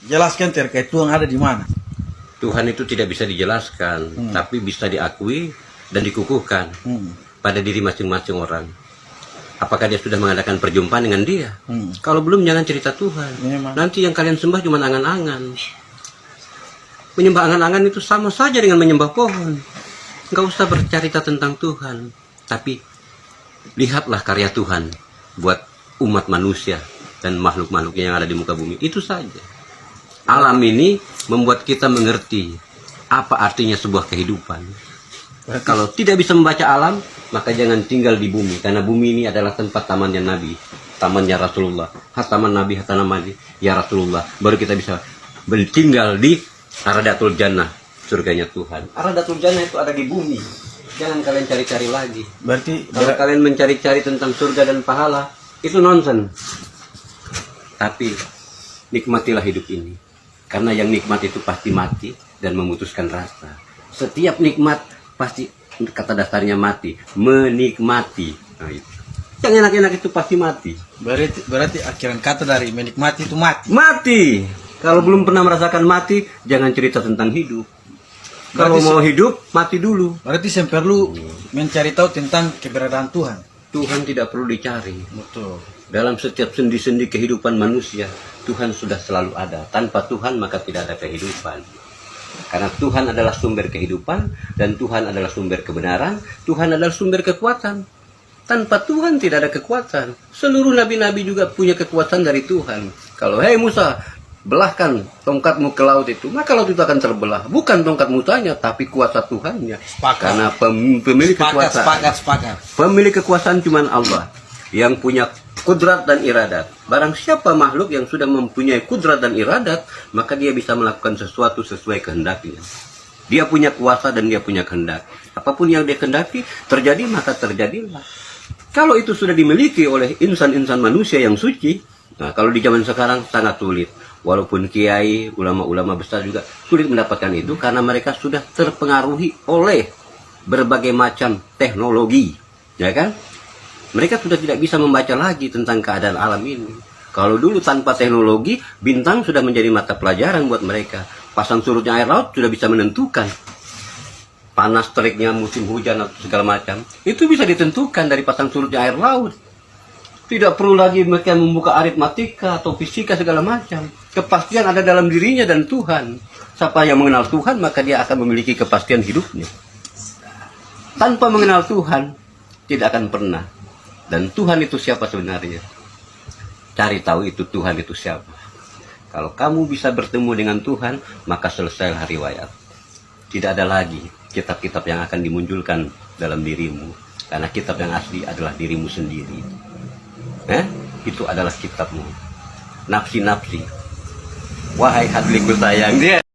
Jelaskan terkait Tuhan ada di mana? Tuhan itu tidak bisa dijelaskan, tapi bisa diakui dan dikukuhkan pada diri masing-masing orang. Apakah dia sudah mengadakan perjumpaan dengan dia? Kalau belum, jangan cerita Tuhan. Memang. Nanti yang kalian sembah cuma angan-angan. Menyembah angan-angan itu sama saja dengan menyembah pohon. Nggak usah bercerita tentang Tuhan, tapi lihatlah karya Tuhan buat umat manusia dan makhluk-makhluknya yang ada di muka bumi. Itu saja. Alam ini membuat kita mengerti apa artinya sebuah kehidupan. Kalau tidak bisa membaca alam, maka jangan tinggal di bumi. Karena bumi ini adalah tempat tamannya Nabi, tamannya Rasulullah. Hataman Nabi, hataman Nabi, ya Rasulullah. Baru kita bisa tinggal di Aradatul Jannah, surganya Tuhan. Aradatul Jannah itu ada di bumi. Jangan kalian cari-cari lagi. Berarti Kalau kalian mencari-cari tentang surga dan pahala, itu nonsen. Tapi nikmatilah hidup ini. Karena yang nikmat itu pasti mati dan memutuskan rasa. Setiap nikmat pasti, kata dasarnya mati, menikmati. Nah, itu. Yang enak-enak itu pasti mati. berarti akhiran kata dari menikmati itu mati. Mati. Kalau belum pernah merasakan mati, jangan cerita tentang hidup. Kalau mau hidup, mati dulu. Berarti saya perlu mencari tahu tentang keberadaan Tuhan. Tuhan tidak perlu dicari. Betul. Dalam setiap sendi-sendi kehidupan manusia, Tuhan sudah selalu ada. Tanpa Tuhan maka tidak ada kehidupan. Karena Tuhan adalah sumber kehidupan dan Tuhan adalah sumber kebenaran, Tuhan adalah sumber kekuatan. Tanpa Tuhan tidak ada kekuatan. Seluruh nabi-nabi juga punya kekuatan dari Tuhan. Kalau hei Musa, belahkan tongkatmu ke laut itu, maka laut itu akan terbelah. Bukan tongkat Musanya, tapi kuasa Tuhannya. Sepakat. Karena pemilik kekuasaan. Sepakat. Pemilik kekuasaan cuma Allah yang punya kudrat dan iradat. Barang siapa makhluk yang sudah mempunyai kudrat dan iradat, maka dia bisa melakukan sesuatu sesuai kehendaknya. Dia punya kuasa dan dia punya kehendak. Apapun yang dia kehendaki terjadi, maka terjadilah. Kalau itu sudah dimiliki oleh insan-insan manusia yang suci, nah kalau di zaman sekarang sangat sulit. Walaupun kiai, ulama-ulama besar juga sulit mendapatkan itu karena mereka sudah terpengaruhi oleh berbagai macam teknologi, ya kan? Mereka sudah tidak bisa membaca lagi tentang keadaan alam ini. Kalau dulu tanpa teknologi, bintang sudah menjadi mata pelajaran buat mereka. Pasang surutnya air laut sudah bisa menentukan. Panas teriknya musim hujan atau segala macam. Itu bisa ditentukan dari pasang surutnya air laut. Tidak perlu lagi mereka membuka aritmatika atau fisika segala macam. Kepastian ada dalam dirinya dan Tuhan. Siapa yang mengenal Tuhan, maka dia akan memiliki kepastian hidupnya. Tanpa mengenal Tuhan, tidak akan pernah. Dan Tuhan itu siapa sebenarnya? Cari tahu itu Tuhan itu siapa. Kalau kamu bisa bertemu dengan Tuhan, maka selesailah riwayat. Tidak ada lagi kitab-kitab yang akan dimunculkan dalam dirimu. Karena kitab yang asli adalah dirimu sendiri. Itu adalah kitabmu. Nafsi-nafsi. Wahai hatiku sayang, dia